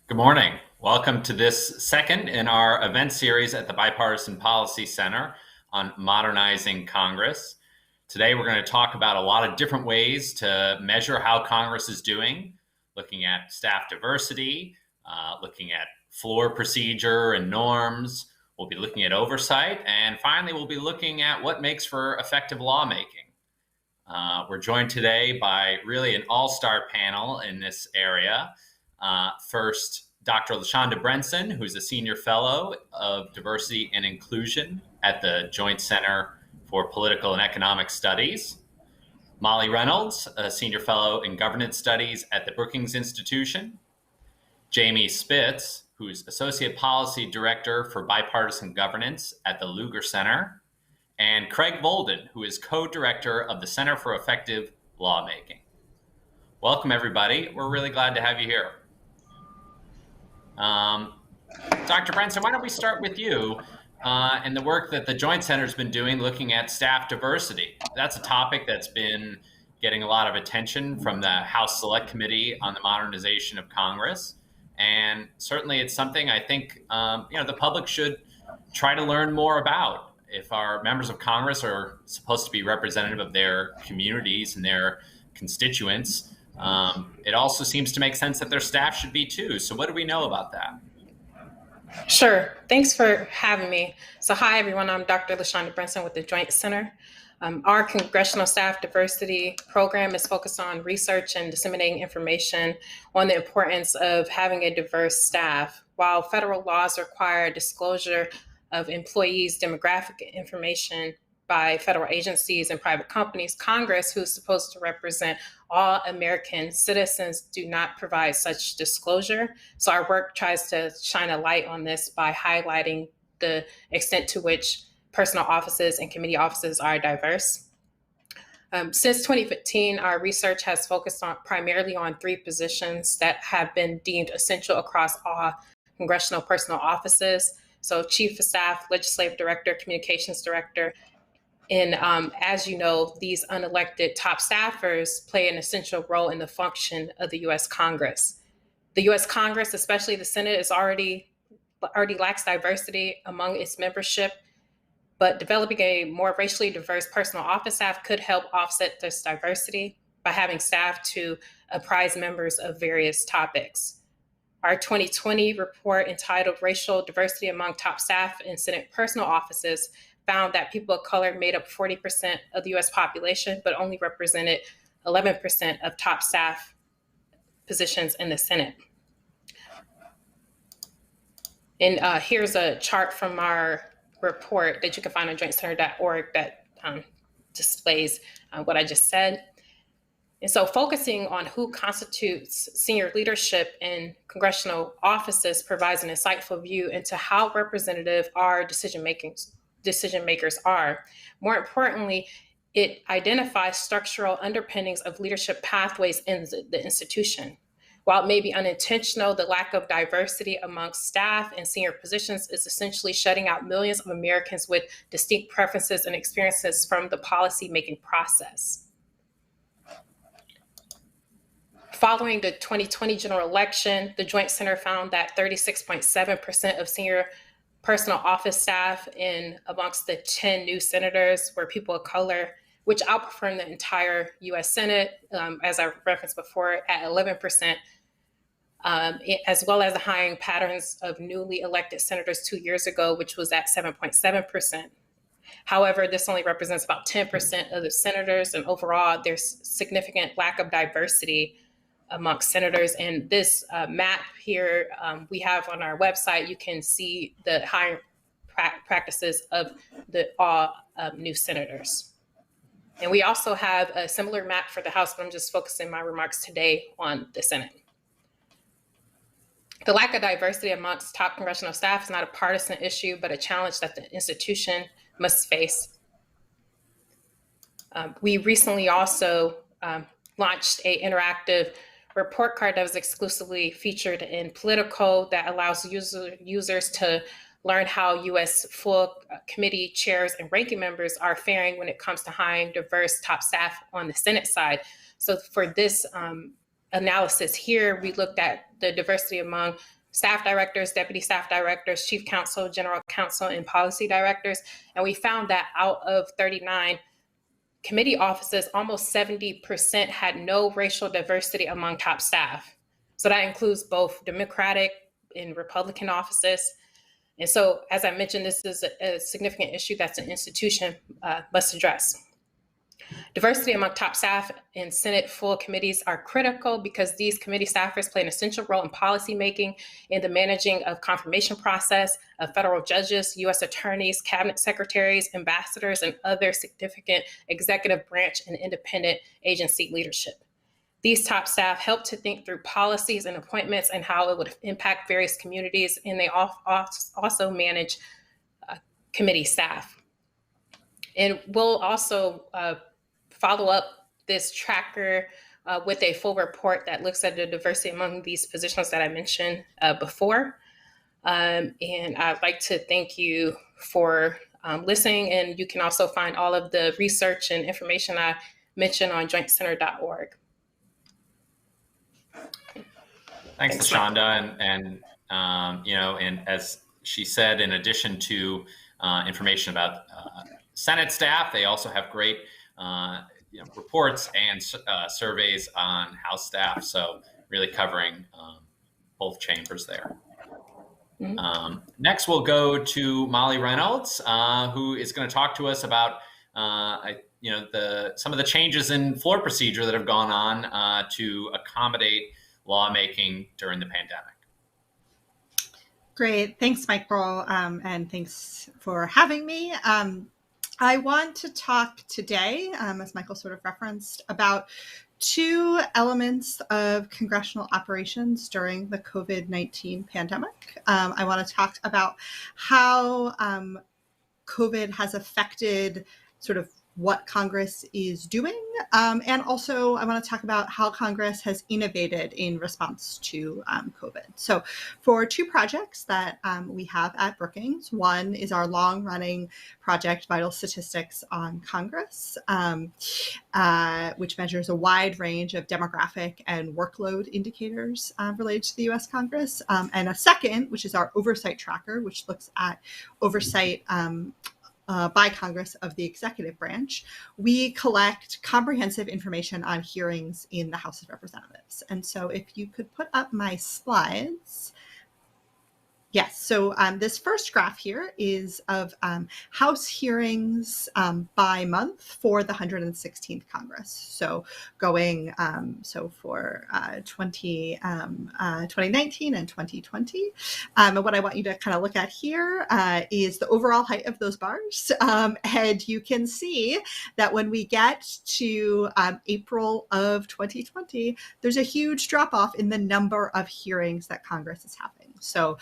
Good morning. Welcome to this second in our event series at the Bipartisan Policy Center on Modernizing Congress. Today, we're going to talk about a lot of different ways to measure how Congress is doing, looking at staff diversity, looking at floor procedure and norms. We'll be looking at oversight, and finally, we'll be looking at what makes for effective lawmaking. We're joined today by really an all-star panel in this area. First, Dr. LaShonda Brenson, who's a senior fellow of diversity and inclusion at the Joint Center for Political and Economic Studies. Molly Reynolds, a senior fellow in governance studies at the Brookings Institution. Jamie Spitz, who's associate policy director for bipartisan governance at the Lugar Center. And Craig Volden, who is co-director of the Center for Effective Lawmaking. Welcome, everybody. We're really glad to have you here. Dr. Brenson, why don't we start with you and the work that the Joint Center has been doing looking at staff diversity. That's a topic that's been getting a lot of attention from the House Select Committee on the Modernization of Congress. And certainly it's something I think the public should try to learn more about. If our members of Congress are supposed to be representative of their communities and their constituents, it also seems to make sense that their staff should be too. So what do we know about that? Sure. Thanks for having me. So hi, everyone. I'm Dr. LaShonda Brenson with the Joint Center. Our Congressional Staff Diversity Program is focused on research and disseminating information on the importance of having a diverse staff. While federal laws require disclosure of employees' demographic information by federal agencies and private companies, Congress, who's supposed to represent all American citizens, do not provide such disclosure. So our work tries to shine a light on this by highlighting the extent to which personal offices and committee offices are diverse. Since 2015, our research has focused primarily on three positions that have been deemed essential across all congressional personal offices. So Chief of Staff, Legislative Director, Communications Director. And as you know, these unelected top staffers play an essential role in the function of the U.S. Congress. The U.S. Congress, especially the Senate, already lacks diversity among its membership, but developing a more racially diverse personal office staff could help offset this diversity by having staff to apprise members of various topics. Our 2020 report entitled Racial Diversity Among Top Staff in Senate Personal Offices found that people of color made up 40% of the US population, but only represented 11% of top staff positions in the Senate. And here's a chart from our report that you can find on jointcenter.org that displays what I just said. And so focusing on who constitutes senior leadership in congressional offices provides an insightful view into how representative our decision makers are. More importantly, it identifies structural underpinnings of leadership pathways in the institution. While it may be unintentional, the lack of diversity amongst staff and senior positions is essentially shutting out millions of Americans with distinct preferences and experiences from the policy-making process. Following the 2020 general election, the Joint Center found that 36.7% of senior personal office staff in amongst the 10 new senators were people of color, which outperformed the entire US Senate, as I referenced before, at 11%, as well as the hiring patterns of newly elected senators 2 years ago, which was at 7.7%. However, this only represents about 10% of the senators, and overall, there's significant lack of diversity amongst senators. And this map here we have on our website, you can see the hiring practices of all new senators. And we also have a similar map for the House, but I'm just focusing my remarks today on the Senate. The lack of diversity amongst top congressional staff is not a partisan issue, but a challenge that the institution must face. We recently also launched an interactive report card that was exclusively featured in Politico that allows users to learn how U.S. full committee chairs and ranking members are faring when it comes to hiring diverse top staff on the Senate side. So for this analysis here, we looked at the diversity among staff directors, deputy staff directors, chief counsel, general counsel, and policy directors. And we found that out of 39 committee offices, almost 70% had no racial diversity among top staff. So that includes both Democratic and Republican offices. And so, as I mentioned, this is a significant issue that's an institution must address. Diversity among top staff in Senate full committees are critical because these committee staffers play an essential role in policymaking, in the managing of confirmation process of federal judges, U.S. attorneys, cabinet secretaries, ambassadors, and other significant executive branch and independent agency leadership. These top staff help to think through policies and appointments and how it would impact various communities, and they also manage committee staff. And we'll also follow up this tracker with a full report that looks at the diversity among these positions that I mentioned before. And I'd like to thank you for listening, and you can also find all of the research and information I mentioned on jointcenter.org. Thanks, LaShonda. And as she said, in addition to information about Senate staff, they also have great reports and surveys on House staff. So really covering both chambers there. Mm-hmm. Next, we'll go to Molly Reynolds, who is going to talk to us about some of the changes in floor procedure that have gone on to accommodate lawmaking during the pandemic. Great. Thanks, Michael. And thanks for having me. I want to talk today, as Michael sort of referenced, about two elements of congressional operations during the COVID-19 pandemic. I want to talk about how COVID has affected sort of what Congress is doing. And also I want to talk about how Congress has innovated in response to COVID. So for two projects that we have at Brookings, one is our long-running project, Vital Statistics on Congress, which measures a wide range of demographic and workload indicators related to the U.S. Congress. And a second, which is our oversight tracker, which looks at oversight by Congress of the executive branch. We collect comprehensive information on hearings in the House of Representatives. And so if you could put up my slides. Yes, so this first graph here is of House hearings by month for the 116th Congress. So going, for 2019 and 2020. And what I want you to kind of look at here is the overall height of those bars. And you can see that when we get to April of 2020, there's a huge drop off in the number of hearings that Congress is having. So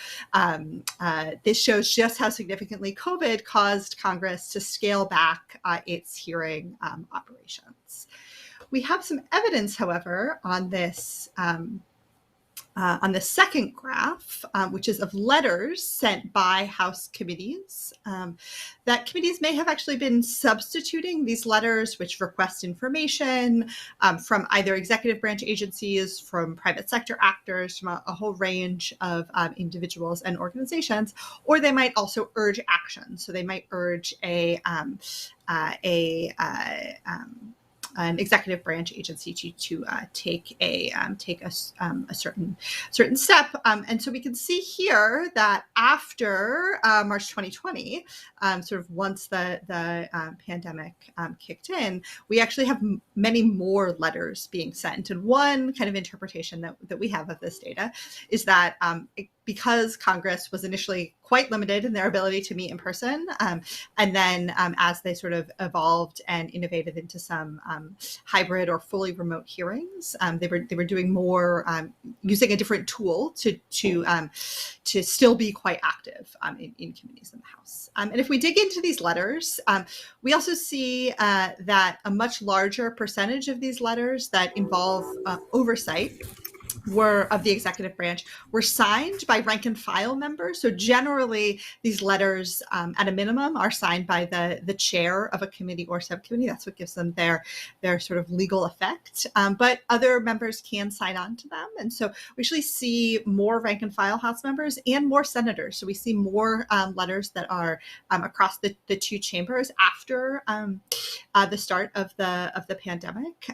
this shows just how significantly COVID caused Congress to scale back its hearing operations. We have some evidence, however, on this the second graph, which is of letters sent by House committees, that committees may have actually been substituting these letters which request information from either executive branch agencies, from private sector actors, from a whole range of individuals and organizations, or they might also urge action. So they might urge an executive branch agency to take a certain step, and so we can see here that after March 2020, sort of once the pandemic kicked in, we actually have many more letters being sent. And one kind of interpretation that we have of this data is that because Congress was initially quite limited in their ability to meet in person, and then as they sort of evolved and innovated into some hybrid or fully remote hearings, they were doing more, using a different tool to still be quite active in committees in the House. And if we dig into these letters, we also see that a much larger percentage of these letters that involve oversight of the executive branch were signed by rank and file members. So generally, these letters, at a minimum, are signed by the chair of a committee or subcommittee. That's what gives them their sort of legal effect. But other members can sign on to them, and so we actually see more rank and file House members and more senators. So we see more letters that are across the two chambers after the start of the pandemic.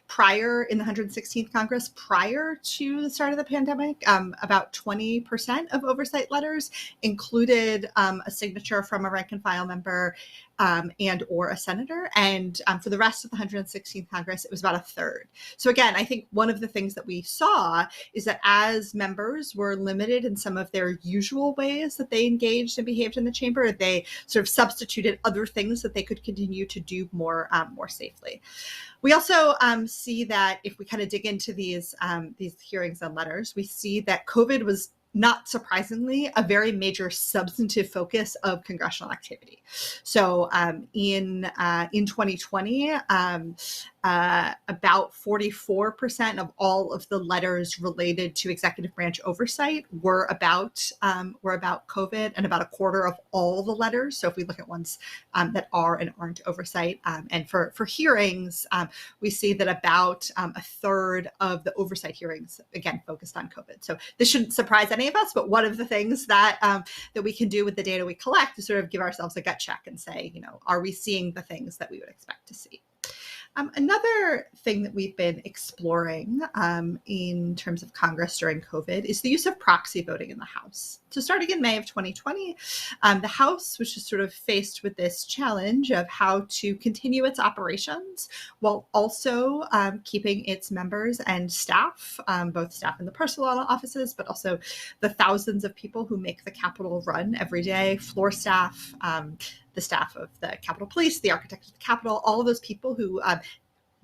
Prior in the 116th Congress, prior to the start of the pandemic, about 20% of oversight letters included a signature from a rank and file member and or a senator. And for the rest of the 116th Congress, it was about a third. So again, I think one of the things that we saw is that as members were limited in some of their usual ways that they engaged and behaved in the chamber, they sort of substituted other things that they could continue to do more safely. We also see that if we kind of dig into these hearings and letters, we see that COVID was not surprisingly a very major substantive focus of congressional activity. So in 2020, about 44% of all of the letters related to executive branch oversight were about COVID, and about a quarter of all the letters. So if we look at ones that are and aren't oversight, and for hearings, we see that about a third of the oversight hearings, again, focused on COVID. So this shouldn't surprise any of us, but one of the things that that we can do with the data we collect is sort of give ourselves a gut check and say, are we seeing the things that we would expect to see? Another thing that we've been exploring in terms of Congress during COVID is the use of proxy voting in the House. So starting in May of 2020, the House was just sort of faced with this challenge of how to continue its operations while also keeping its members and staff, both staff in the personal offices, but also the thousands of people who make the Capitol run every day, floor staff, the staff of the Capitol Police, the architect of the Capitol, all of those people who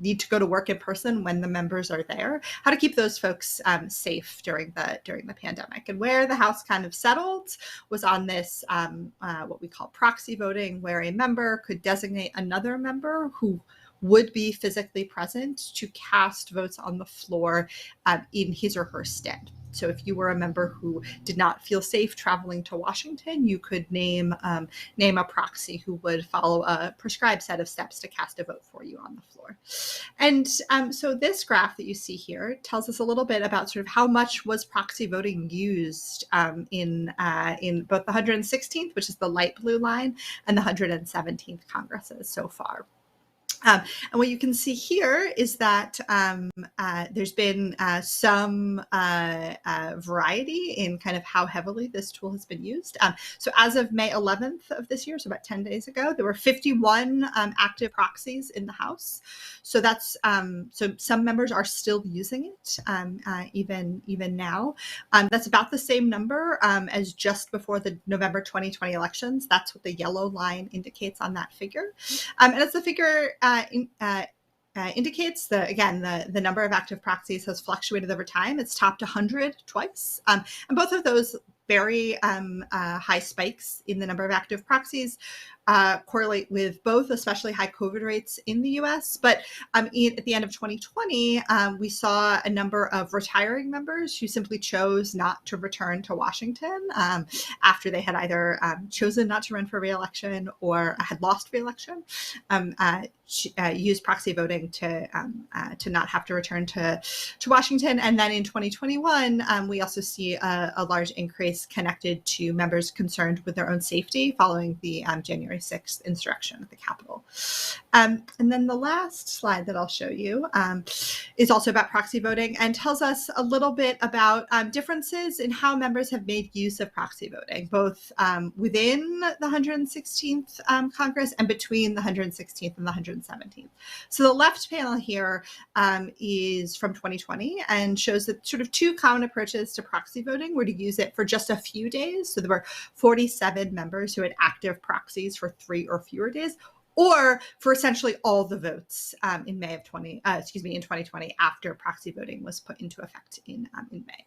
need to go to work in person when the members are there, how to keep those folks safe during the pandemic. And where the House kind of settled was on this, what we call proxy voting, where a member could designate another member who would be physically present to cast votes on the floor in his or her stead. So if you were a member who did not feel safe traveling to Washington, you could name a proxy who would follow a prescribed set of steps to cast a vote for you on the floor. And so this graph that you see here tells us a little bit about sort of how much was proxy voting used in both the 116th, which is the light blue line, and the 117th Congresses so far. And what you can see here is that there's been some variety in kind of how heavily this tool has been used. So as of May 11th of this year, so about 10 days ago, there were 51 active proxies in the House. So that's so some members are still using it even now. That's about the same number as just before the November 2020 elections. That's what the yellow line indicates on that figure. And as the figure indicates, the number of active proxies has fluctuated over time. It's topped 100 twice, and both of those very high spikes in the number of active proxies correlate with both especially high COVID rates in the US. But at the end of 2020, we saw a number of retiring members who simply chose not to return to Washington after they had either chosen not to run for re-election or had lost re-election, used proxy voting to not have to return to Washington. And then in 2021, we also see a large increase connected to members concerned with their own safety following the January 6th insurrection at the Capitol. And then the last slide that I'll show you is also about proxy voting and tells us a little bit about differences in how members have made use of proxy voting, both within the 116th Congress and between the 116th and the 117th. So the left panel here is from 2020 and shows that sort of two common approaches to proxy voting were to use it for just a few days. So there were 47 members who had active proxies for 3 or fewer days, or for essentially all the votes in 2020 after proxy voting was put into effect in May.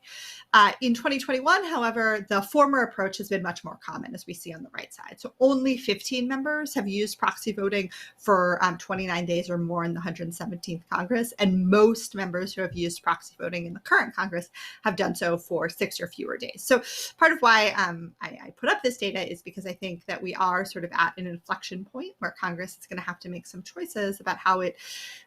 In 2021, however, the former approach has been much more common, as we see on the right side. So only 15 members have used proxy voting for 29 days or more in the 117th Congress, and most members who have used proxy voting in the current Congress have done so for 6 or fewer days. So part of why I put up this data is because I think that we are sort of at an inflection point where Congress is going to have to make some choices about how it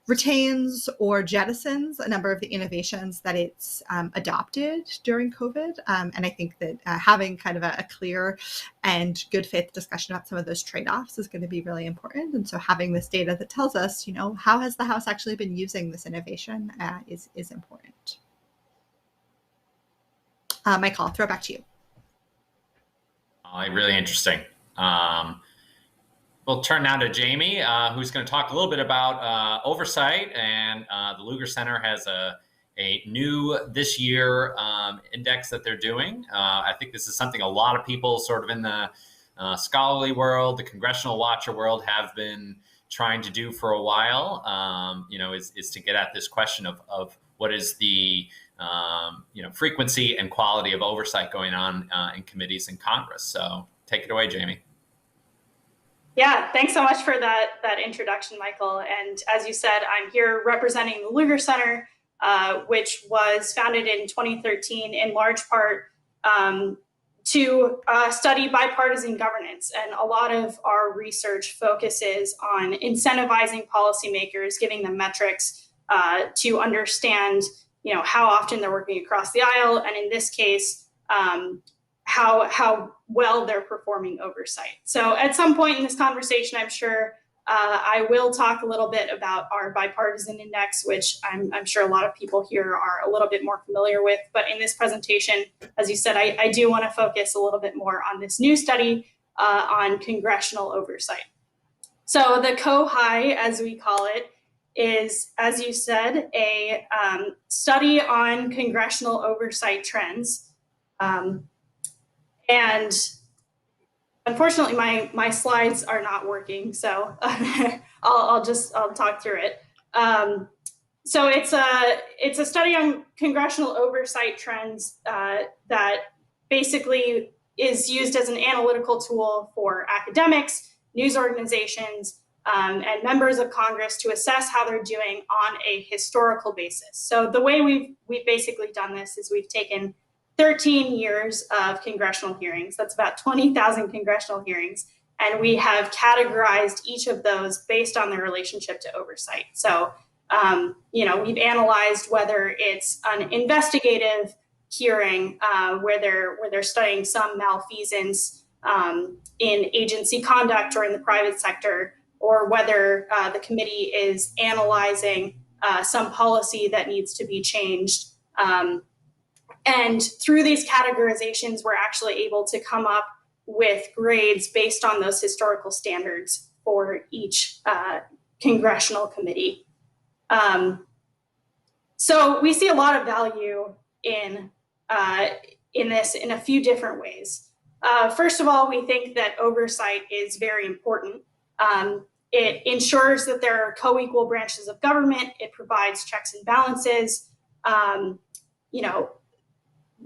retains or jettisons a number of the innovations that it's adopted during COVID. And I think that having kind of a clear and good faith discussion about some of those trade-offs is going to be really important. And so having this data that tells us, how has the House actually been using this innovation is important. Michael, I'll throw it back to you. Really interesting. We'll turn now to Jamie, who's going to talk a little bit about oversight. And the Lugar Center has a new this year index that they're doing. I think this is something a lot of people sort of in the scholarly world, the congressional watcher world have been trying to do for a while, is to get at this question of what is the frequency and quality of oversight going on in committees in Congress. So take it away, Jamie. Yeah, thanks so much for that introduction, Michael. And as you said, I'm here representing the Lugar Center, which was founded in 2013 in large part to study bipartisan governance. And a lot of our research focuses on incentivizing policymakers, giving them metrics to understand, how often they're working across the aisle, and in this case, how well they're performing oversight. So at some point in this conversation, I'm sure I will talk a little bit about our bipartisan index, which I'm sure a lot of people here are a little bit more familiar with. But in this presentation, as you said, I do want to focus a little bit more on this new study on congressional oversight. So the COHI, as we call it, is, as you said, a study on congressional oversight trends. And unfortunately, my slides are not working, so I'll talk through it. So it's a study on congressional oversight trends that basically is used as an analytical tool for academics, news organizations, and members of Congress to assess how they're doing on a historical basis. So the way we've basically done this is we've taken 13 years of congressional hearings. That's about 20,000 congressional hearings. And we have categorized each of those based on their relationship to oversight. So, we've analyzed whether it's an investigative hearing where they're studying some malfeasance in agency conduct or in the private sector, or whether the committee is analyzing some policy that needs to be changed. And through these categorizations, we're actually able to come up with grades based on those historical standards for each congressional committee. So we see a lot of value in this in a few different ways. First of all, we think that oversight is very important. It ensures that there are co-equal branches of government. It provides checks and balances.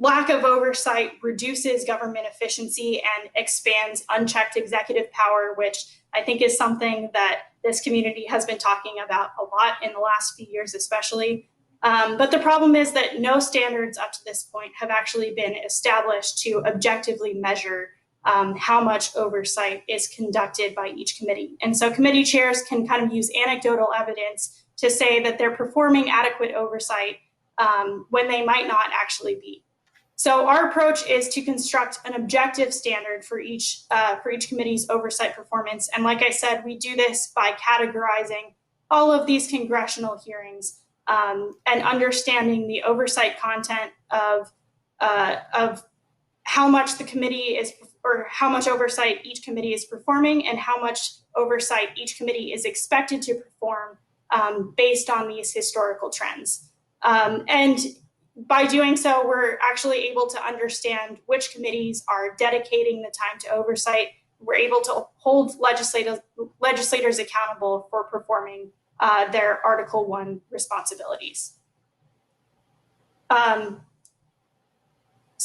Lack of oversight reduces government efficiency and expands unchecked executive power, which I think is something that this community has been talking about a lot in the last few years, especially. But the problem is that no standards up to this point have actually been established to objectively measure how much oversight is conducted by each committee. And so committee chairs can kind of use anecdotal evidence to say that they're performing adequate oversight when they might not actually be. So our approach is to construct an objective standard for each committee's oversight performance. And like I said, we do this by categorizing all of these congressional hearings and understanding the oversight content of how much the committee is, or how much oversight each committee is performing, and how much oversight each committee is expected to perform based on these historical trends. And by doing so, we're actually able to understand which committees are dedicating the time to oversight. We're able to hold legislators accountable for performing their Article I responsibilities.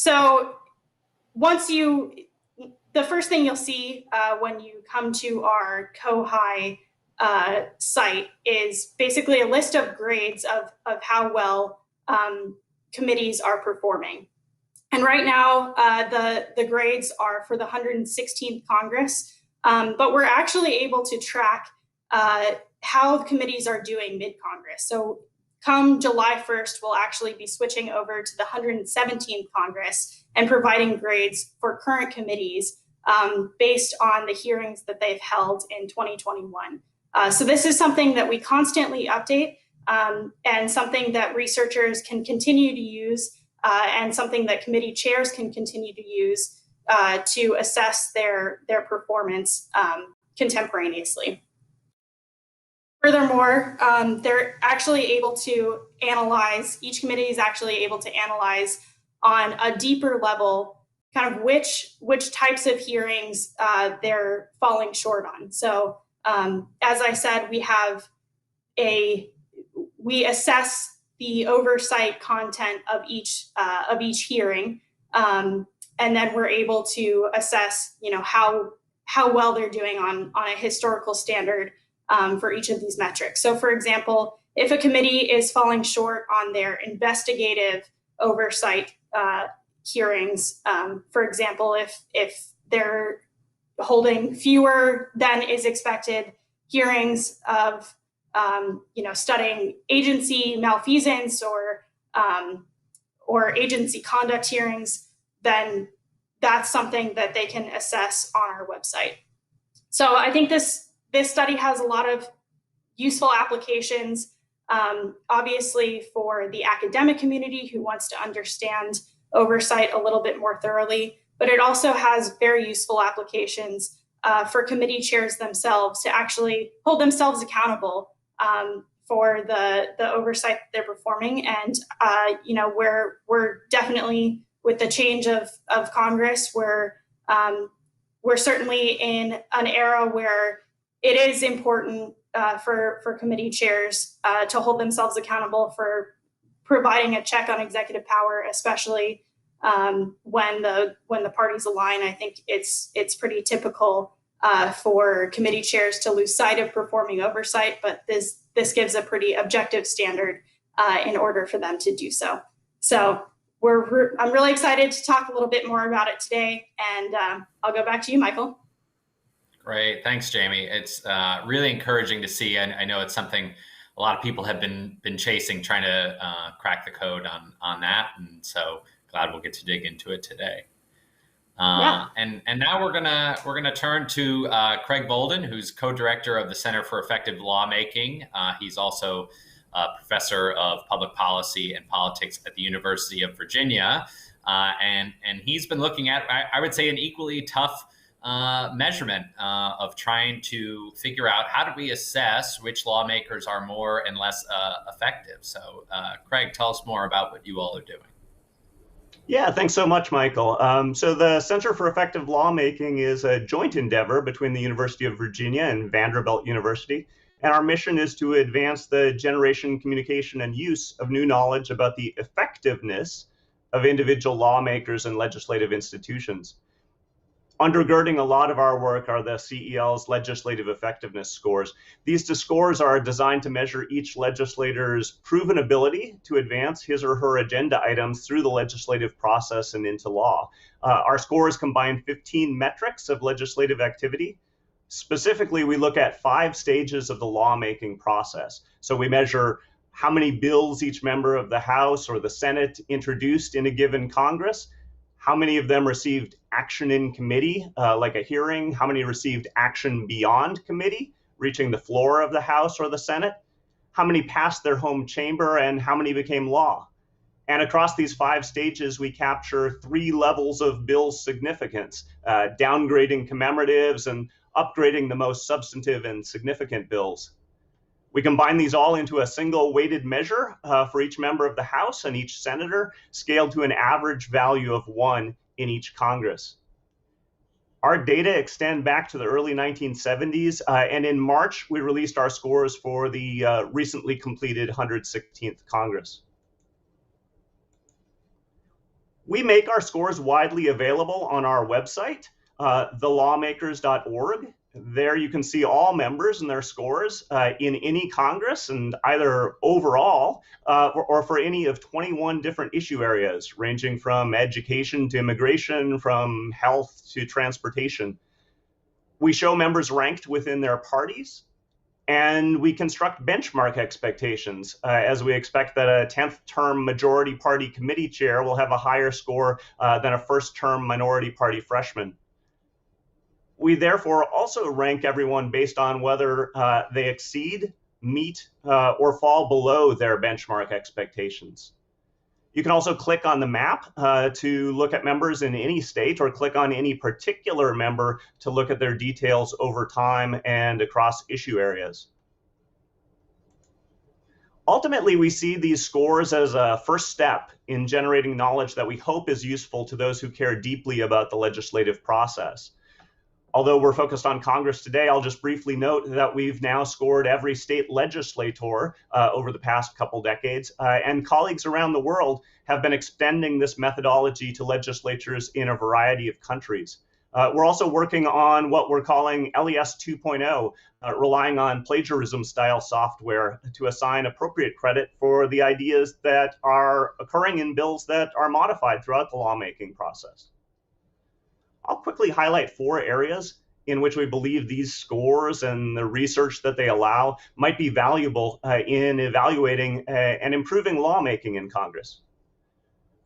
So the first thing you'll see when you come to our COHI site is basically a list of grades of how well committees are performing. And right now, the grades are for the 116th Congress, but we're actually able to track how committees are doing mid-Congress. So come July 1st, we'll actually be switching over to the 117th Congress and providing grades for current committees based on the hearings that they've held in 2021. So this is something that we constantly update and something that researchers can continue to use and something that committee chairs can continue to use to assess their performance contemporaneously. Furthermore, they're actually able to analyze, each committee is actually able to analyze on a deeper level kind of which types of hearings they're falling short on. So as I said, we assess the oversight content of each hearing, and then we're able to assess, how well they're doing on a historical standard for each of these metrics. So, for example, if a committee is falling short on their investigative oversight hearings, for example, if they're holding fewer than is expected hearings of studying agency malfeasance or agency conduct hearings, then that's something that they can assess on our website. So I think this study has a lot of useful applications, obviously for the academic community who wants to understand oversight a little bit more thoroughly, but it also has very useful applications for committee chairs themselves to actually hold themselves accountable for the oversight that they're performing. And we're definitely, with the change of Congress, we're certainly in an era where it is important for committee chairs to hold themselves accountable for providing a check on executive power, especially when the parties align. I think it's pretty typical for committee chairs to lose sight of performing oversight, but this gives a pretty objective standard in order for them to do so. So I'm really excited to talk a little bit more about it today, and I'll go back to you, Michael. Great, thanks, Jamie. It's really encouraging to see. I know it's something a lot of people have been chasing, trying to crack the code on that, and so glad we'll get to dig into it today. Yeah. And now we're gonna turn to Craig Bolden, who's co-director of the Center for Effective Lawmaking. He's also a professor of public policy and politics at the University of Virginia, and he's been looking at, I would say, an equally tough measurement of trying to figure out how do we assess which lawmakers are more and less effective. So, Craig, tell us more about what you all are doing. Yeah, thanks so much, Michael. So the Center for Effective Lawmaking is a joint endeavor between the University of Virginia and Vanderbilt University. And our mission is to advance the generation, communication, and use of new knowledge about the effectiveness of individual lawmakers and legislative institutions. Undergirding a lot of our work are the CEL's legislative effectiveness scores. These scores are designed to measure each legislator's proven ability to advance his or her agenda items through the legislative process and into law. Our scores combine 15 metrics of legislative activity. Specifically, we look at 5 stages of the lawmaking process. So we measure how many bills each member of the House or the Senate introduced in a given Congress, how many of them received action in committee, like a hearing, how many received action beyond committee, reaching the floor of the House or the Senate, how many passed their home chamber, and how many became law. And across these 5 stages, we capture 3 levels of bill significance, downgrading commemoratives and upgrading the most substantive and significant bills. We combine these all into a single weighted measure for each member of the House and each senator, scaled to an average value of 1 in each Congress. Our data extend back to the early 1970s, and in March, we released our scores for the recently completed 116th Congress. We make our scores widely available on our website, thelawmakers.org. There you can see all members and their scores in any Congress, and either overall or for any of 21 different issue areas, ranging from education to immigration, from health to transportation. We show members ranked within their parties, and we construct benchmark expectations, as we expect that a 10th term majority party committee chair will have a higher score than a first term minority party freshman. We therefore also rank everyone based on whether they exceed, meet, or fall below their benchmark expectations. You can also click on the map to look at members in any state, or click on any particular member to look at their details over time and across issue areas. Ultimately, we see these scores as a first step in generating knowledge that we hope is useful to those who care deeply about the legislative process. Although we're focused on Congress today, I'll just briefly note that we've now scored every state legislator over the past couple decades, and colleagues around the world have been extending this methodology to legislatures in a variety of countries. We're also working on what we're calling LES 2.0, relying on plagiarism-style software to assign appropriate credit for the ideas that are occurring in bills that are modified throughout the lawmaking process. I'll quickly highlight 4 areas in which we believe these scores and the research that they allow might be valuable in evaluating and improving lawmaking in Congress.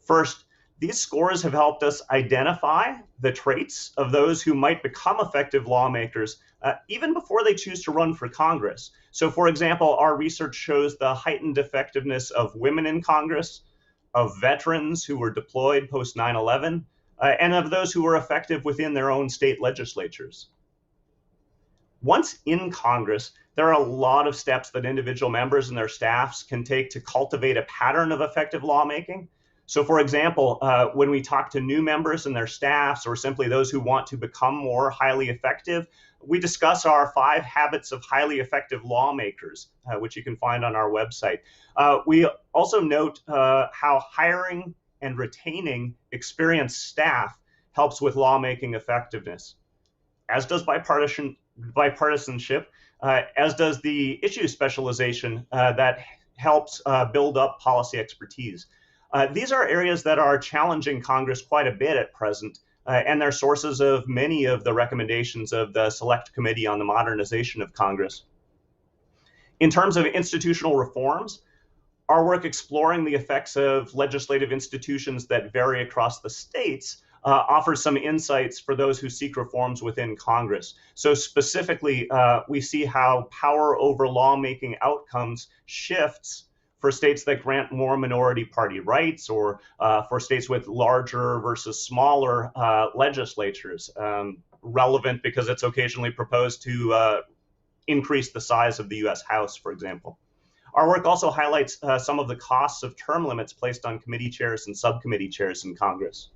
First, these scores have helped us identify the traits of those who might become effective lawmakers even before they choose to run for Congress. So, for example, our research shows the heightened effectiveness of women in Congress, of veterans who were deployed post 9/11, and of those who were effective within their own state legislatures. Once in Congress, there are a lot of steps that individual members and their staffs can take to cultivate a pattern of effective lawmaking. So, for example, when we talk to new members and their staffs, or simply those who want to become more highly effective, we discuss our 5 habits of highly effective lawmakers, which you can find on our website. We also note how hiring and retaining experienced staff helps with lawmaking effectiveness, as does bipartisanship, as does the issue specialization that helps build up policy expertise. These are areas that are challenging Congress quite a bit at present, and they're sources of many of the recommendations of the Select Committee on the Modernization of Congress. In terms of institutional reforms, our work exploring the effects of legislative institutions that vary across the states offers some insights for those who seek reforms within Congress. So specifically, we see how power over lawmaking outcomes shifts for states that grant more minority party rights, or for states with larger versus smaller legislatures, relevant because it's occasionally proposed to increase the size of the US House, for example. Our work also highlights some of the costs of term limits placed on committee chairs and subcommittee chairs in Congress.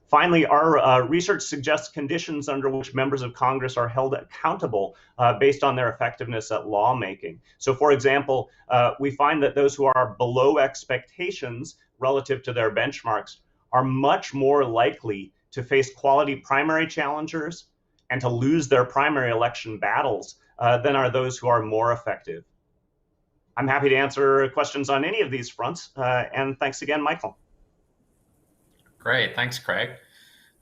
Finally, our research suggests conditions under which members of Congress are held accountable based on their effectiveness at lawmaking. So, for example, we find that those who are below expectations relative to their benchmarks are much more likely to face quality primary challengers and to lose their primary election battles than are those who are more effective. I'm happy to answer questions on any of these fronts. And thanks again, Michael. Great. Thanks, Craig.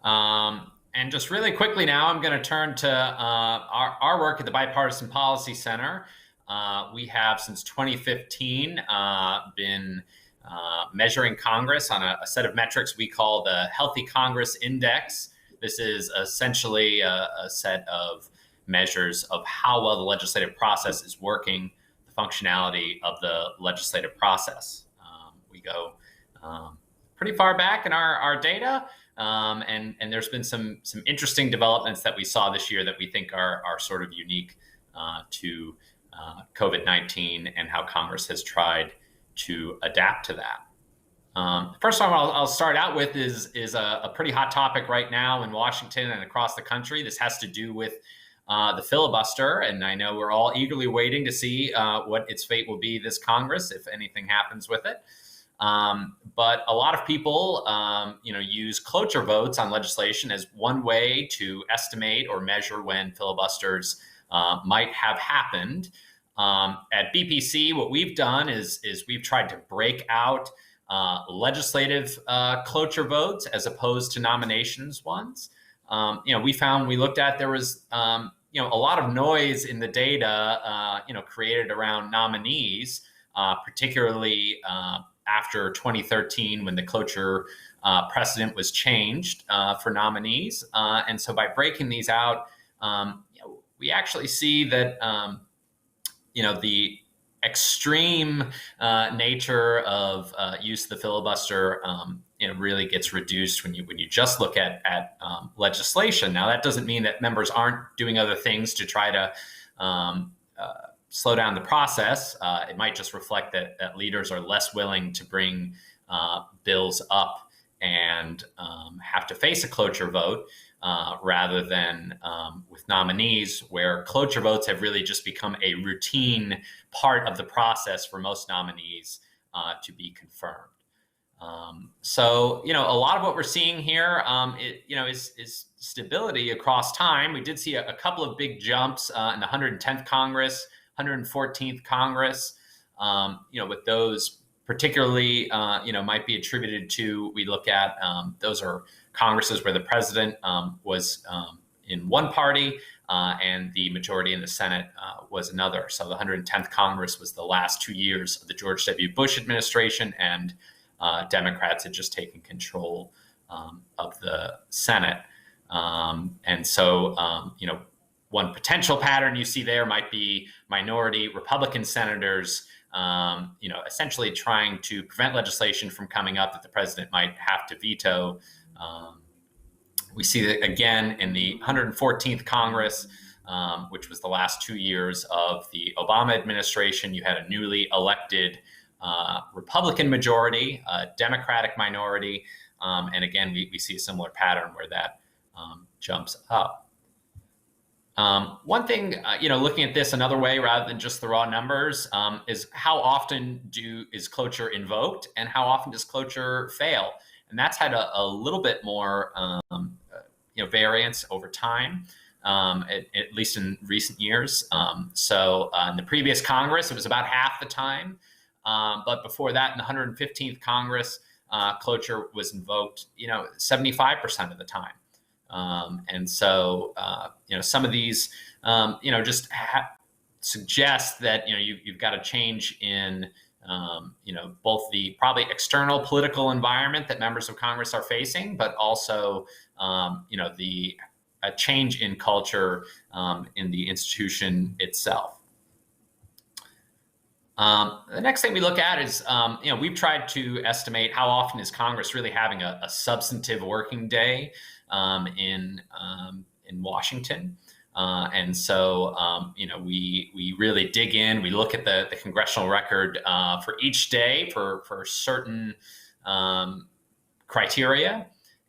And just really quickly now, I'm going to turn to our work at the Bipartisan Policy Center. We have, since 2015, been measuring Congress on a set of metrics we call the Healthy Congress Index. This is essentially a set of measures of how well the legislative process is working, functionality of the legislative process. We go pretty far back in our data, and there's been some interesting developments that we saw this year that we think are sort of unique to COVID-19 and how Congress has tried to adapt to that. First one I'll start out with is a pretty hot topic right now in Washington and across the country. This has to do with the filibuster, and I know we're all eagerly waiting to see what its fate will be this Congress, if anything happens with it. But a lot of people, use cloture votes on legislation as one way to estimate or measure when filibusters might have happened. At BPC, what we've done is we've tried to break out legislative cloture votes as opposed to nominations ones. We looked at there was a lot of noise in the data created around nominees, particularly after 2013 when the cloture precedent was changed for nominees. And so by breaking these out, we actually see that the extreme nature of use of the filibuster really gets reduced when you just look at legislation. Now, that doesn't mean that members aren't doing other things to try to slow down the process. It might just reflect that leaders are less willing to bring bills up and have to face a cloture vote rather than with nominees, where cloture votes have really just become a routine part of the process for most nominees to be confirmed. So, a lot of what we're seeing here, is stability across time. We did see a couple of big jumps in the 110th Congress, 114th Congress, with those particularly, might be attributed to, we look at, those are Congresses where the president was in one party and the majority in the Senate was another. So the 110th Congress was the last 2 years of the George W. Bush administration, and Democrats had just taken control of the Senate. And so, one potential pattern you see there might be minority Republican senators, essentially trying to prevent legislation from coming up that the president might have to veto. We see that again in the 114th Congress, which was the last 2 years of the Obama administration. You had a newly elected Republican majority, a Democratic minority, and again, we see a similar pattern where that jumps up. One thing, looking at this another way rather than just the raw numbers, is how often is cloture invoked and how often does cloture fail? And that's had a little bit more, variance over time, at least in recent years. So in the previous Congress, it was about half the time. But before that, in the 115th Congress, cloture was invoked, 75% of the time. And so, some of these, just suggest that, you've got a change in, both the probably external political environment that members of Congress are facing, but also, a change in culture in the institution itself. The next thing we look at is, we've tried to estimate how often is Congress really having a substantive working day in Washington. And so, we really dig in. We look at the congressional record for each day for certain criteria.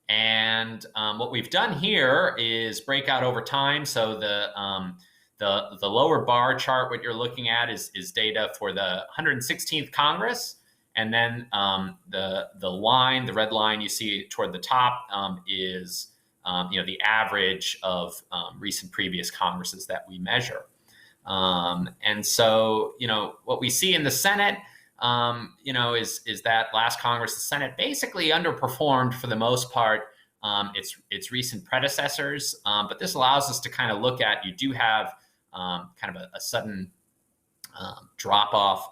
And what we've done here is break out over time. So the lower bar chart, what you're looking at is data for the 116th Congress. And then the red line you see toward the top is the average of recent previous Congresses that we measure. And so, what we see in the Senate, is that last Congress, the Senate basically underperformed for the most part its recent predecessors. But this allows us to kind of look at, you do have kind of a sudden drop off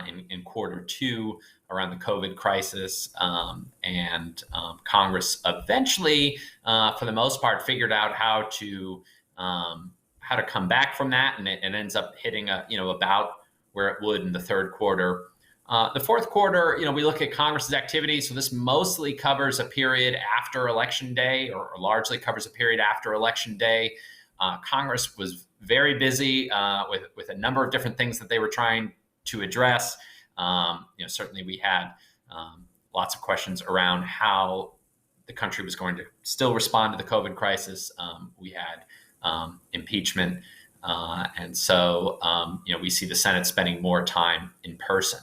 in quarter two around the COVID crisis, and Congress eventually, for the most part, figured out how to come back from that, and it ends up hitting about where it would in the third quarter. The fourth quarter, we look at Congress's activity. So this mostly covers a period after Election Day, or largely covers a period after Election Day. Congress was very busy with a number of different things that they were trying to address. Certainly we had lots of questions around how the country was going to still respond to the COVID crisis. We had impeachment. And so, we see the Senate spending more time in person.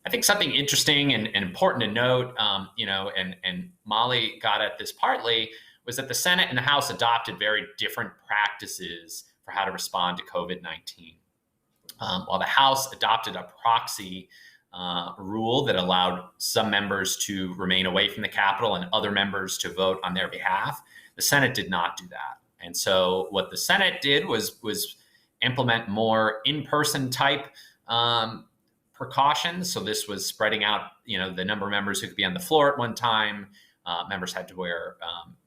I think something interesting and important to note, and Molly got at this partly, was that the Senate and the House adopted very different practices for how to respond to COVID-19. While the House adopted a proxy rule that allowed some members to remain away from the Capitol and other members to vote on their behalf, the Senate did not do that. And so what the Senate did was implement more in-person type precautions. So this was spreading out, the number of members who could be on the floor at one time. Members had to wear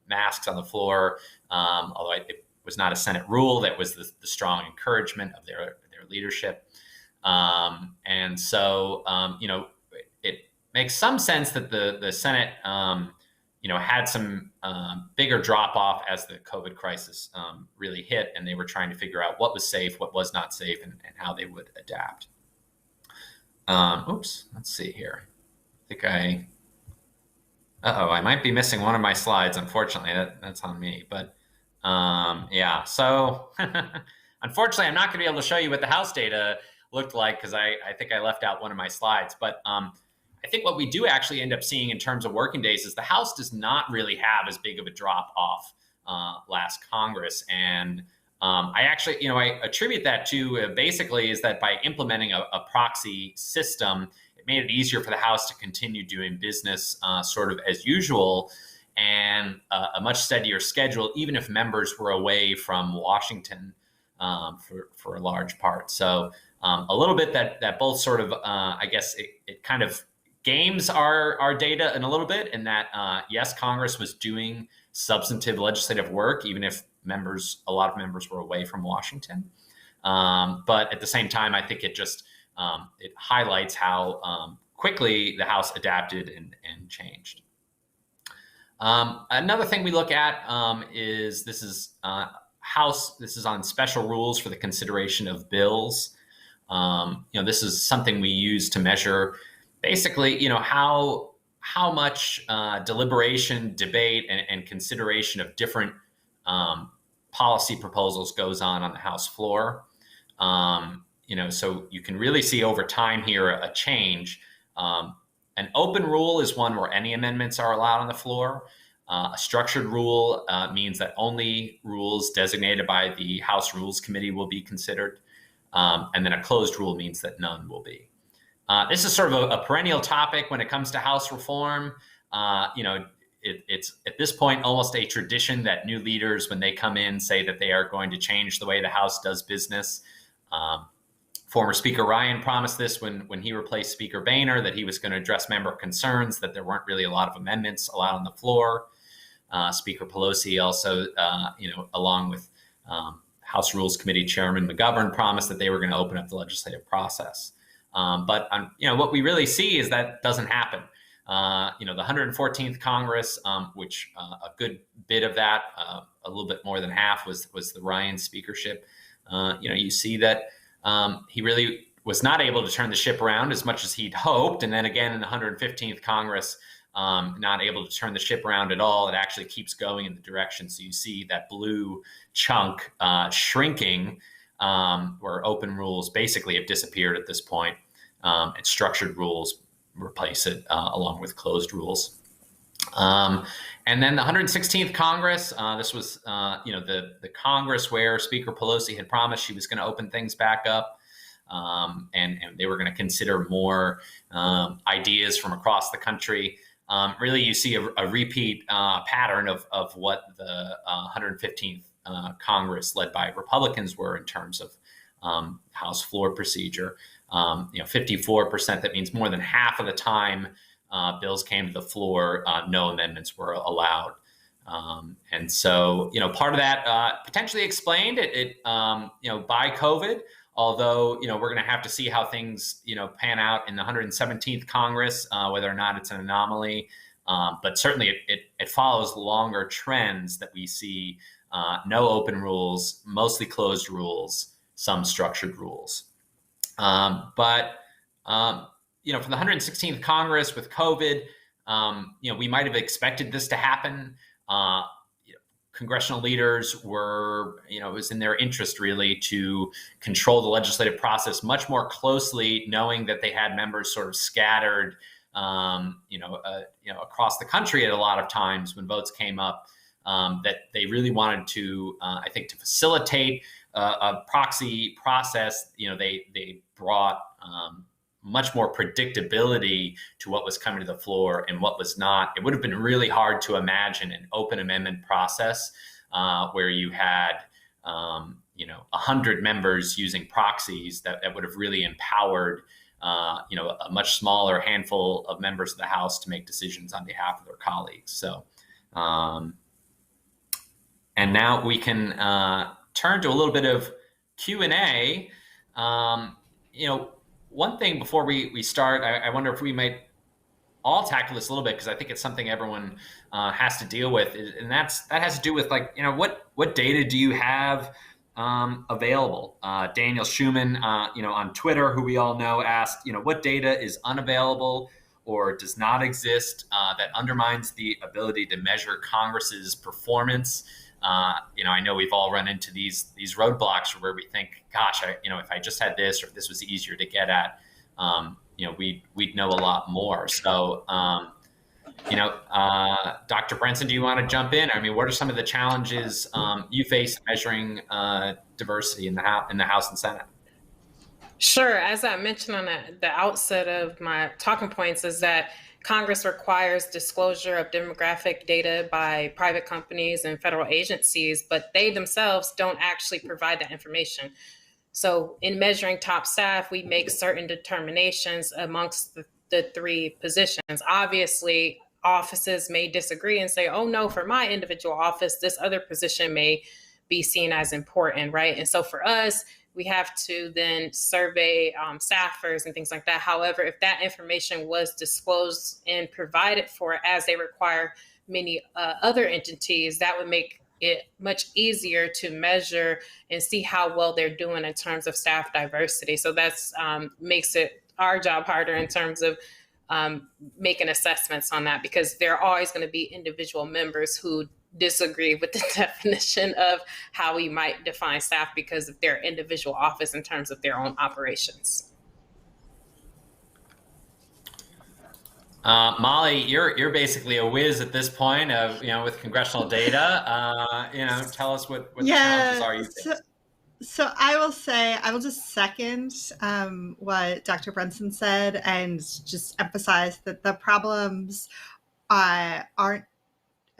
masks on the floor, although it was not a Senate rule. That was the strong encouragement of their leadership. And so, it makes some sense that the Senate, had some bigger drop off as the COVID crisis really hit, and they were trying to figure out what was safe, what was not safe, and how they would adapt. Let's see here. I might be missing one of my slides. Unfortunately, that's on me. But yeah, so unfortunately, I'm not going to be able to show you what the House data looked like because I think I left out one of my slides. But I think what we do actually end up seeing in terms of working days is the House does not really have as big of a drop off last Congress. And I actually, I attribute that to basically is that by implementing a proxy system, it made it easier for the House to continue doing business sort of as usual and a much steadier schedule, even if members were away from Washington for a large part. So a little bit that both sort of, I guess it kind of games our data in a little bit in that, yes, Congress was doing substantive legislative work, even if a lot of members were away from Washington. But at the same time, I think it just, it highlights how quickly the House adapted and changed. Another thing we look at is this is on special rules for the consideration of bills. This is something we use to measure basically, how much deliberation, debate, and consideration of different policy proposals goes on the House floor. So you can really see over time here a change. An open rule is one where any amendments are allowed on the floor. A structured rule means that only rules designated by the House Rules Committee will be considered. And then a closed rule means that none will be. This is sort of a perennial topic when it comes to House reform. It's at this point almost a tradition that new leaders, when they come in, say that they are going to change the way the House does business. Former Speaker Ryan promised this when he replaced Speaker Boehner, that he was going to address member concerns, that there weren't really a lot of amendments allowed on the floor. Speaker Pelosi also, along with House Rules Committee Chairman McGovern, promised that they were going to open up the legislative process. But what we really see is that doesn't happen. The 114th Congress, which a good bit of that, a little bit more than half, was the Ryan speakership. You see that he really was not able to turn the ship around as much as he'd hoped. And then again in the 115th Congress, not able to turn the ship around at all. It actually keeps going in the direction. So you see that blue chunk shrinking, where open rules basically have disappeared at this point. And structured rules replace it along with closed rules. And then the 116th Congress, this was, the Congress where Speaker Pelosi had promised she was going to open things back up, and they were going to consider more ideas from across the country. Really, you see a repeat pattern of what the 115th Congress, led by Republicans, were in terms of House floor procedure. 54%, that means more than half of the time bills came to the floor, no amendments were allowed. And so, part of that potentially explained it by COVID, although, we're going to have to see how things, pan out in the 117th Congress, whether or not it's an anomaly. But certainly it follows longer trends that we see, no open rules, mostly closed rules, some structured rules. But for the 116th Congress with COVID, we might have expected this to happen. congressional leaders were, it was in their interest really to control the legislative process much more closely, knowing that they had members sort of scattered, across the country at a lot of times when votes came up, that they really wanted to, I think, to facilitate a proxy process. They brought much more predictability to what was coming to the floor and what was not. It would have been really hard to imagine an open amendment process where you had, 100 members using proxies that would have really empowered, a much smaller handful of members of the House to make decisions on behalf of their colleagues. So, and now we can turn to a little bit of Q&A. One thing before we start, I wonder if we might all tackle this a little bit, because I think it's something everyone has to deal with, and that has to do with what data do you have available? Daniel Schumann, on Twitter, who we all know, asked, what data is unavailable or does not exist that undermines the ability to measure Congress's performance? I know we've all run into these roadblocks where we think, gosh, if I just had this, or if this was easier to get at, we'd know a lot more. So, Dr. Brenson, do you want to jump in? I mean, what are some of the challenges you face measuring diversity in the House and Senate? Sure. As I mentioned on the outset of my talking points, is that Congress requires disclosure of demographic data by private companies and federal agencies, but they themselves don't actually provide that information. So in measuring top staff, we make certain determinations amongst the three positions. Obviously, offices may disagree and say, oh no, for my individual office, this other position may be seen as important, right? And so for us, we have to then survey staffers and things like that. However, if that information was disclosed and provided for as they require many other entities, that would make it much easier to measure and see how well they're doing in terms of staff diversity. So that's makes it our job harder in terms of making assessments on that, because there are always going to be individual members who disagree with the definition of how we might define staff because of their individual office in terms of their own operations. Molly, you're basically a whiz at this point of with congressional data. Tell us what the challenges are you face. So I will just second what Dr. Brenson said and just emphasize that the problems aren't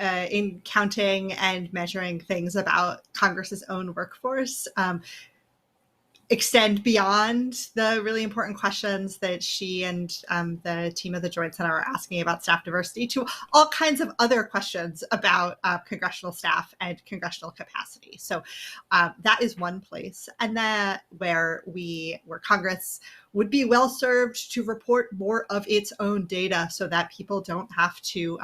in counting and measuring things about Congress's own workforce extend beyond the really important questions that she and the team of the Joint Center are asking about staff diversity to all kinds of other questions about congressional staff and congressional capacity. So that is one place, and that where Congress would be well served to report more of its own data so that people don't have to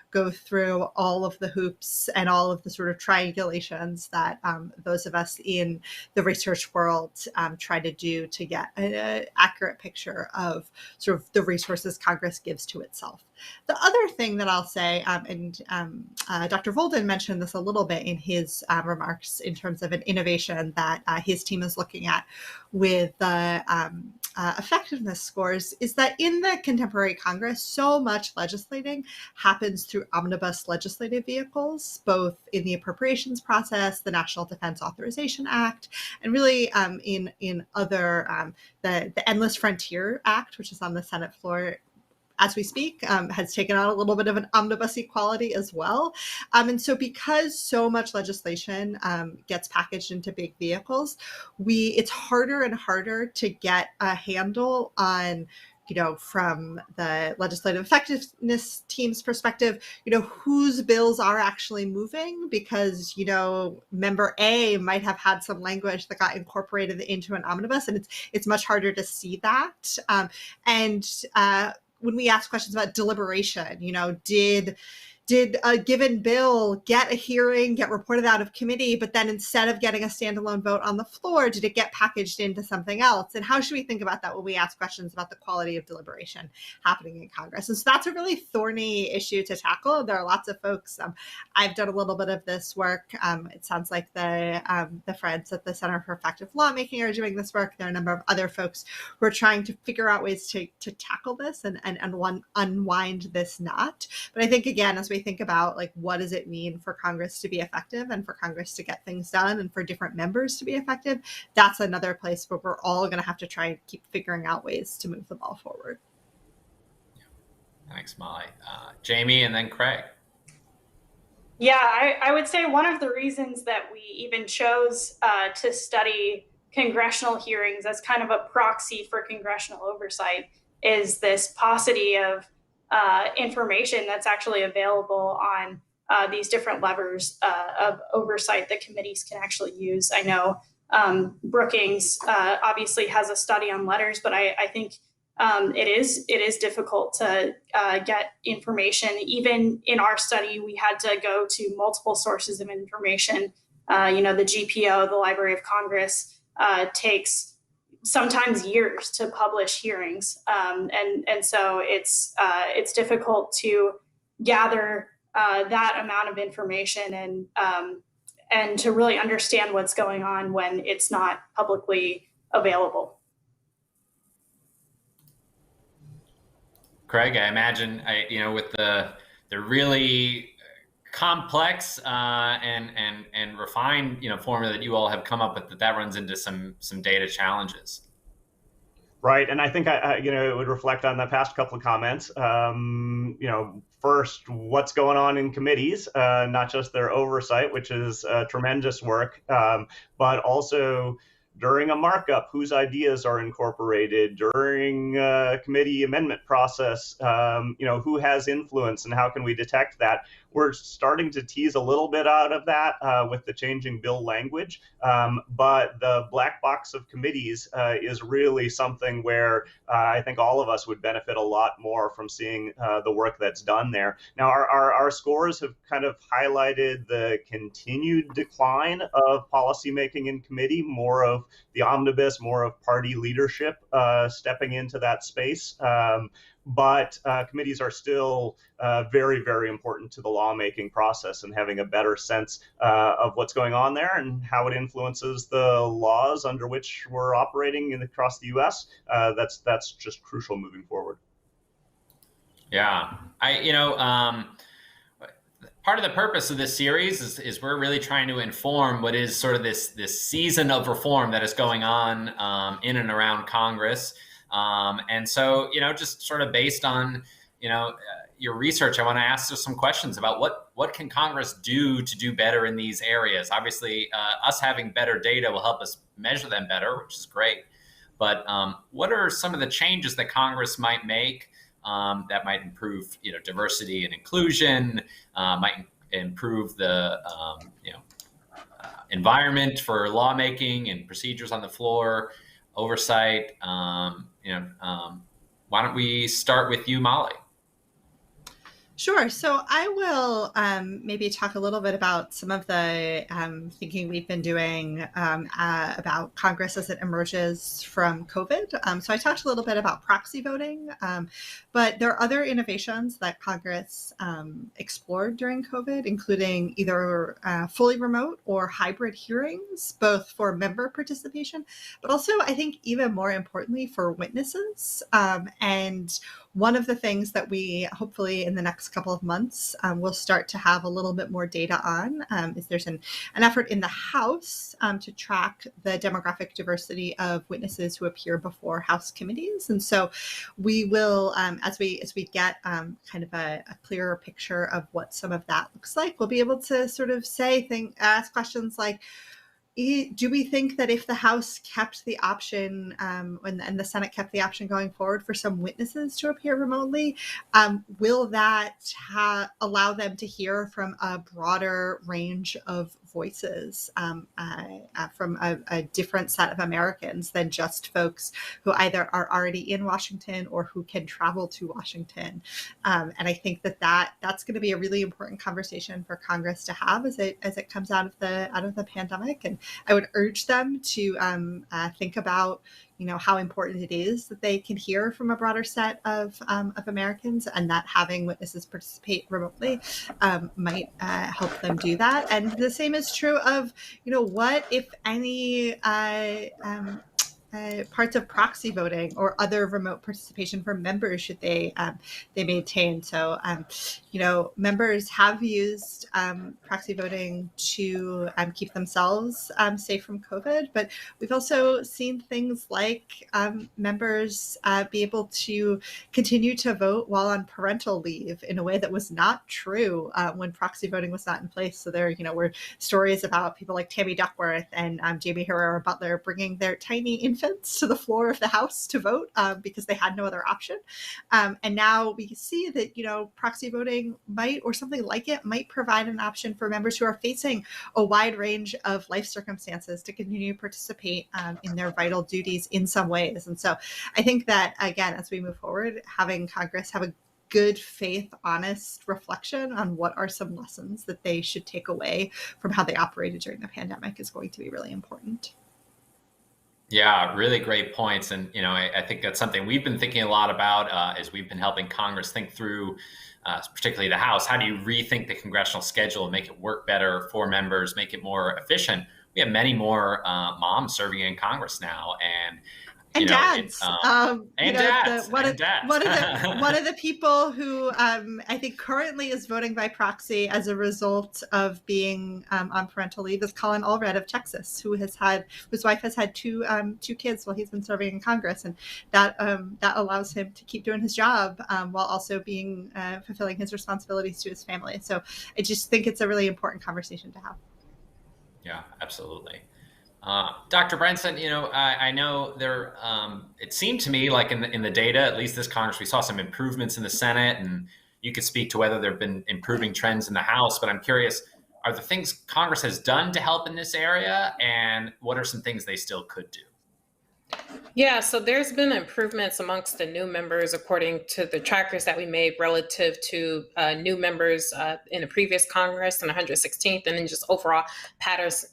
go through all of the hoops and all of the sort of triangulations that those of us in the research world try to do to get an accurate picture of sort of the resources Congress gives to itself. The other thing that I'll say, and Dr. Volden mentioned this a little bit in his remarks in terms of an innovation that his team is looking at with the effectiveness scores, is that in the contemporary Congress, so much legislating happens through omnibus legislative vehicles, both in the appropriations process, the National Defense Authorization Act, and really in other, the Endless Frontier Act, which is on the Senate floor as we speak, has taken on a little bit of an omnibus equality as well. And so because so much legislation gets packaged into big vehicles, it's harder and harder to get a handle on, from the legislative effectiveness team's perspective, whose bills are actually moving, because, member A might have had some language that got incorporated into an omnibus, and it's much harder to see that. When we ask questions about deliberation, did did a given bill get a hearing, get reported out of committee, but then instead of getting a standalone vote on the floor, did it get packaged into something else? And how should we think about that when we ask questions about the quality of deliberation happening in Congress? And so that's a really thorny issue to tackle. There are lots of folks. I've done a little bit of this work. It sounds like the friends at the Center for Effective Lawmaking are doing this work. There are a number of other folks who are trying to figure out ways to tackle this and unwind this knot. But I think, again, as we think about like what does it mean for Congress to be effective and for Congress to get things done and for different members to be effective, that's another place where we're all going to have to try and keep figuring out ways to move the ball forward. Thanks, Molly. Jamie and then Craig. Yeah, I would say one of the reasons that we even chose to study congressional hearings as kind of a proxy for congressional oversight is this paucity of information that's actually available on these different levers of oversight that committees can actually use. I know Brookings obviously has a study on letters, but I think it is difficult to get information. Even in our study, we had to go to multiple sources of information. The GPO, the Library of Congress, takes sometimes years to publish hearings, and so it's difficult to gather that amount of information and to really understand what's going on when it's not publicly available. Craig, I imagine, with the really complex and refined, formula that you all have come up with, that runs into some data challenges. Right, and I think it would reflect on the past couple of comments. First, what's going on in committees, not just their oversight, which is tremendous work, but also during a markup, whose ideas are incorporated during committee amendment process, who has influence and how can we detect that? We're starting to tease a little bit out of that with the changing bill language, but the black box of committees is really something where I think all of us would benefit a lot more from seeing the work that's done there. Now, our scores have kind of highlighted the continued decline of policymaking in committee, more of the omnibus, more of party leadership stepping into that space. But committees are still very, very important to the lawmaking process and having a better sense of what's going on there and how it influences the laws under which we're operating across the U.S. That's just crucial moving forward. Yeah, part of the purpose of this series is we're really trying to inform what is sort of this season of reform that is going on in and around Congress. And so, just sort of based on, your research, I want to ask some questions about what can Congress do to do better in these areas. Obviously, us having better data will help us measure them better, which is great. But what are some of the changes that Congress might make that might improve, diversity and inclusion, might improve the, environment for lawmaking and procedures on the floor, oversight? Why don't we start with you, Molly? Sure. So I will maybe talk a little bit about some of the thinking we've been doing about Congress as it emerges from COVID. So I talked a little bit about proxy voting, but there are other innovations that Congress explored during COVID, including either fully remote or hybrid hearings, both for member participation, but also I think even more importantly for witnesses. And one of the things that we hopefully in the next couple of months will start to have a little bit more data on is there's an effort in the House to track the demographic diversity of witnesses who appear before House committees. And so we will, as we get kind of a clearer picture of what some of that looks like, we'll be able to sort of ask questions like, do we think that if the House kept the option and the Senate kept the option going forward for some witnesses to appear remotely, will that allow them to hear from a broader range of voices from a different set of Americans than just folks who either are already in Washington or who can travel to Washington? And I think that's going to be a really important conversation for Congress to have as it comes out of the pandemic. And I would urge them to think about, how important it is that they can hear from a broader set of Americans, and that having witnesses participate remotely might help them do that. And the same is true of, what, if any, parts of proxy voting or other remote participation for members should they maintain. So, members have used proxy voting to keep themselves safe from COVID, but we've also seen things like members be able to continue to vote while on parental leave in a way that was not true when proxy voting was not in place. So there, were stories about people like Tammy Duckworth and Jamie Herrera Butler bringing their tiny infants to the floor of the House to vote because they had no other option. And now we see that, proxy voting might, or something like it, might provide an option for members who are facing a wide range of life circumstances to continue to participate in their vital duties in some ways. And so I think that, again, as we move forward, having Congress have a good faith, honest reflection on what are some lessons that they should take away from how they operated during the pandemic is going to be really important. Yeah, really great points. And, I think that's something we've been thinking a lot about as we've been helping Congress think through, particularly the House. How do you rethink the congressional schedule and make it work better for members, make it more efficient? We have many more moms serving in Congress now, and dads. Dads. One of the people who I think currently is voting by proxy as a result of being on parental leave is Colin Allred of Texas, whose wife has had two kids while he's been serving in Congress, and that allows him to keep doing his job while also being fulfilling his responsibilities to his family. So I just think it's a really important conversation to have. Yeah, absolutely. Dr. Brinson, I know there. It seemed to me like in the data, at least this Congress, we saw some improvements in the Senate, and you could speak to whether there have been improving trends in the House. But I'm curious, are there things Congress has done to help in this area, and what are some things they still could do? Yeah, so there's been improvements amongst the new members according to the trackers that we made relative to new members in the previous Congress and 116th, and then just overall patterns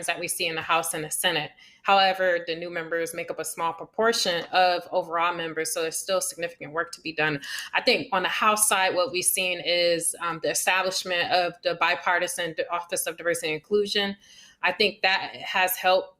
that we see in the House and the Senate. However, the new members make up a small proportion of overall members, so there's still significant work to be done. I think on the House side, what we've seen is the establishment of the Bipartisan Office of Diversity and Inclusion. I think that has helped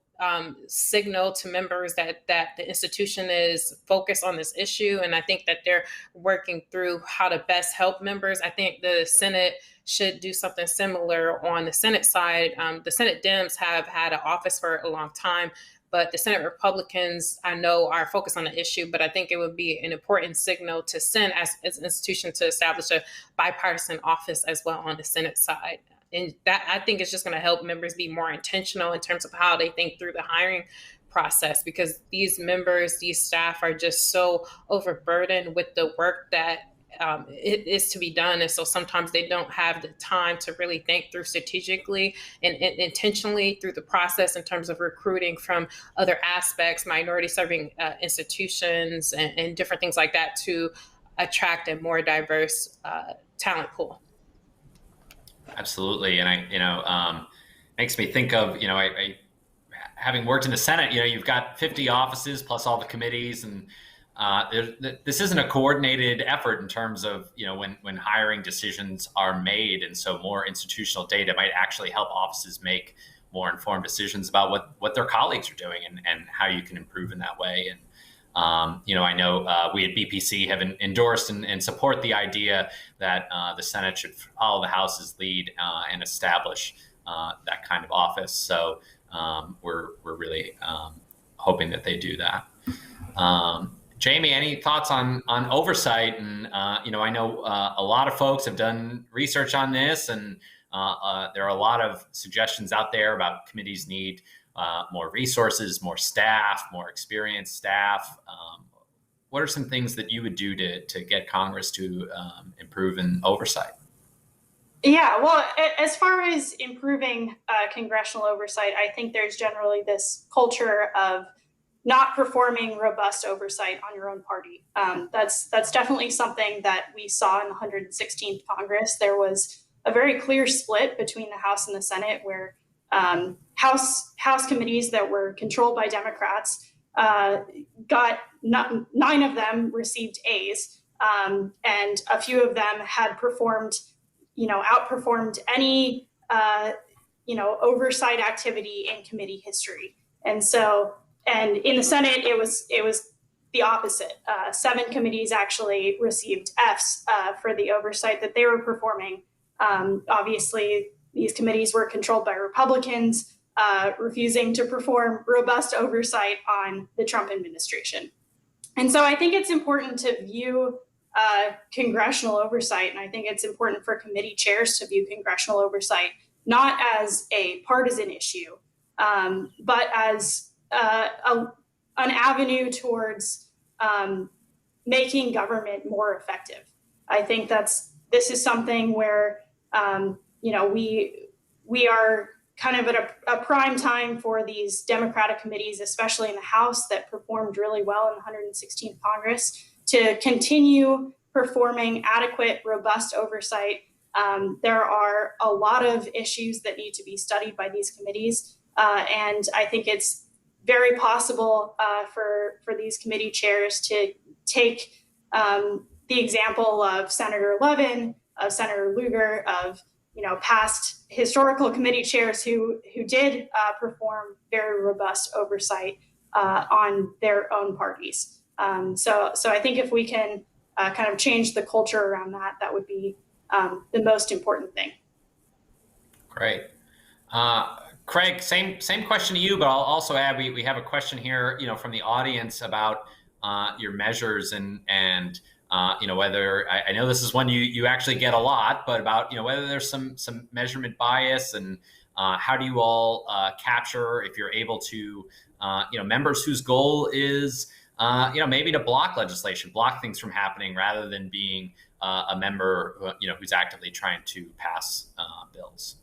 signal to members that the institution is focused on this issue, and I think that they're working through how to best help members. I think the Senate should do something similar on the Senate side. The Senate Dems have had an office for a long time, but the Senate Republicans, I know, are focused on the issue, but I think it would be an important signal to send as an institution to establish a bipartisan office as well on the Senate side. And that, I think, is just going to help members be more intentional in terms of how they think through the hiring process, because these members, these staff are just so overburdened with the work that it is to be done. And so sometimes they don't have the time to really think through strategically and intentionally through the process in terms of recruiting from other aspects, minority serving institutions and different things like that to attract a more diverse talent pool. Absolutely. And makes me think of, I having worked in the Senate, you've got 50 offices plus all the committees, and this isn't a coordinated effort in terms of, when hiring decisions are made. And so more institutional data might actually help offices make more informed decisions about what their colleagues are doing and how you can improve in that way. And I know we at BPC have endorsed and support the idea that the Senate should follow the House's lead and establish that kind of office. So we're really hoping that they do that. Jamie, any thoughts on oversight? And I know a lot of folks have done research on this, and there are a lot of suggestions out there about committees need more resources, more staff, more experienced staff. What are some things that you would do to get Congress to improve in oversight? Yeah, well, as far as improving congressional oversight, I think there's generally this culture of not performing robust oversight on your own party. That's definitely something that we saw in the 116th Congress. There was a very clear split between the House and the Senate, where House committees that were controlled by Democrats got 9 of them received A's, and a few of them had performed, outperformed any oversight activity in committee history. And in the Senate, it was the opposite. 7 committees actually received F's for the oversight that they were performing. Obviously, these committees were controlled by Republicans, refusing to perform robust oversight on the Trump administration. And so I think it's important to view congressional oversight, and I think it's important for committee chairs to view congressional oversight not as a partisan issue, but as an avenue towards making government more effective. I think this is something where we are kind of at a prime time for these Democratic committees, especially in the House, that performed really well in the 116th Congress, to continue performing adequate, robust oversight. There are a lot of issues that need to be studied by these committees, and I think it's very possible for these committee chairs to take the example of Senator Levin, of Senator Lugar, of past historical committee chairs who did perform very robust oversight on their own parties. So I think if we can kind of change the culture around that, that would be the most important thing. Great. Craig, same question to you, but I'll also add, we have a question here, from the audience about your measures and whether, I know this is one you actually get a lot, but about, whether there's some measurement bias, and how do you all capture, if you're able to, members whose goal is, maybe to block legislation, block things from happening, rather than being a member, who's actively trying to pass bills.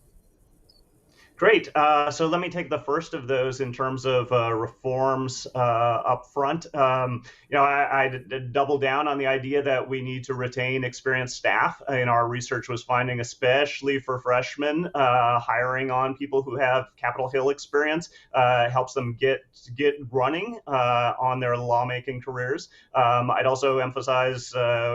Great. So let me take the first of those in terms of reforms up front. I double down on the idea that we need to retain experienced staff. And our research was finding, especially for freshmen, hiring on people who have Capitol Hill experience helps them get running on their lawmaking careers. I'd also emphasize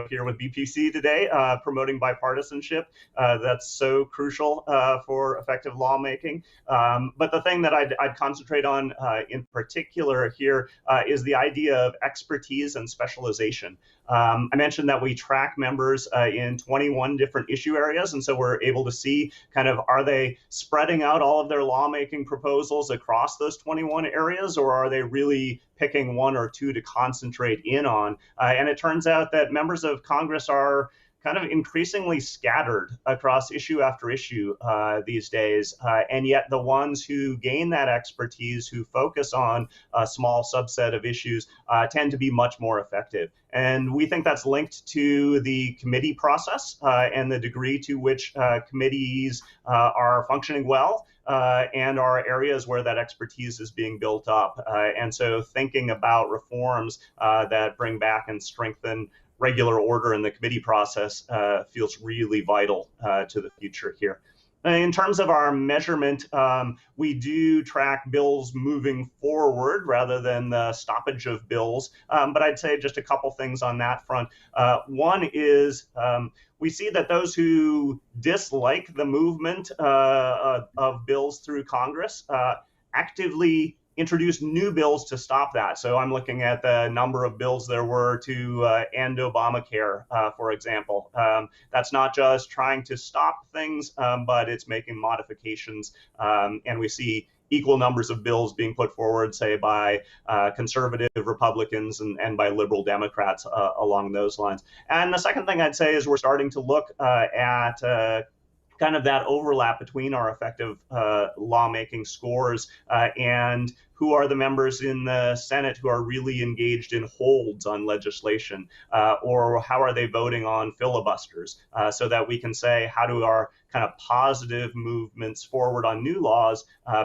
here with BPC today, promoting bipartisanship. That's so crucial for effective lawmaking. But the thing that I'd concentrate on in particular here is the idea of expertise and specialization. I mentioned that we track members in 21 different issue areas, and so we're able to see kind of, are they spreading out all of their lawmaking proposals across those 21 areas, or are they really picking 1 or 2 to concentrate in on? And it turns out that members of Congress are kind of increasingly scattered across issue after issue these days. And yet the ones who gain that expertise, who focus on a small subset of issues, tend to be much more effective. And we think that's linked to the committee process and the degree to which committees are functioning well. And are areas where that expertise is being built up. And so thinking about reforms that bring back and strengthen regular order in the committee process feels really vital to the future here. In terms of our measurement, we do track bills moving forward rather than the stoppage of bills. But I'd say just a couple things on that front. One is we see that those who dislike the movement of bills through Congress actively introduce new bills to stop that. So I'm looking at the number of bills there were to end Obamacare, for example. That's not just trying to stop things, but it's making modifications. And we see equal numbers of bills being put forward, say, by conservative Republicans and by liberal Democrats along those lines. And the second thing I'd say is we're starting to look at kind of that overlap between our effective lawmaking scores and who are the members in the Senate who are really engaged in holds on legislation, or how are they voting on filibusters, so that we can say, how do our kind of positive movements forward on new laws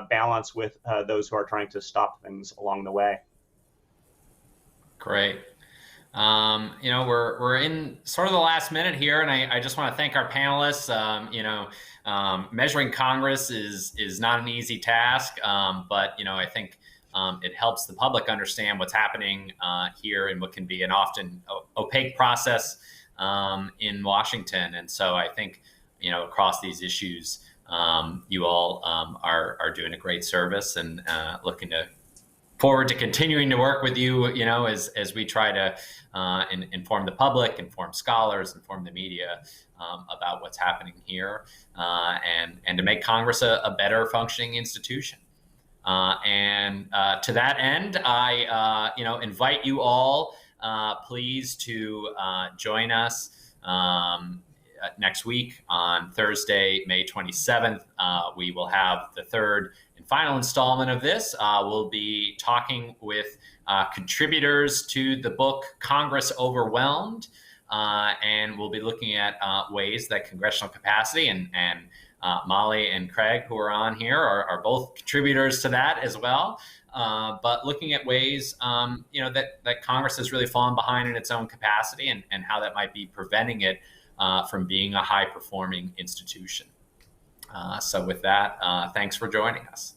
balance with those who are trying to stop things along the way. Great. We're in sort of the last minute here, and I just want to thank our panelists. Measuring Congress is not an easy task, but I think it helps the public understand what's happening here in what can be an often opaque process in Washington. And so I think across these issues, you all are doing a great service, and looking forward to continuing to work with you, as we try to inform the public, inform scholars, inform the media about what's happening here, and to make Congress a better functioning institution. And to that end, I invite you all, please, to join us next week on Thursday, May 27th. We will have the third and final installment of this. We'll be talking with contributors to the book Congress Overwhelmed, and we'll be looking at ways that congressional capacity, and Molly and Craig, who are on here, are both contributors to that as well. But looking at ways, that Congress has really fallen behind in its own capacity, and how that might be preventing it from being a high-performing institution. So with that, thanks for joining us.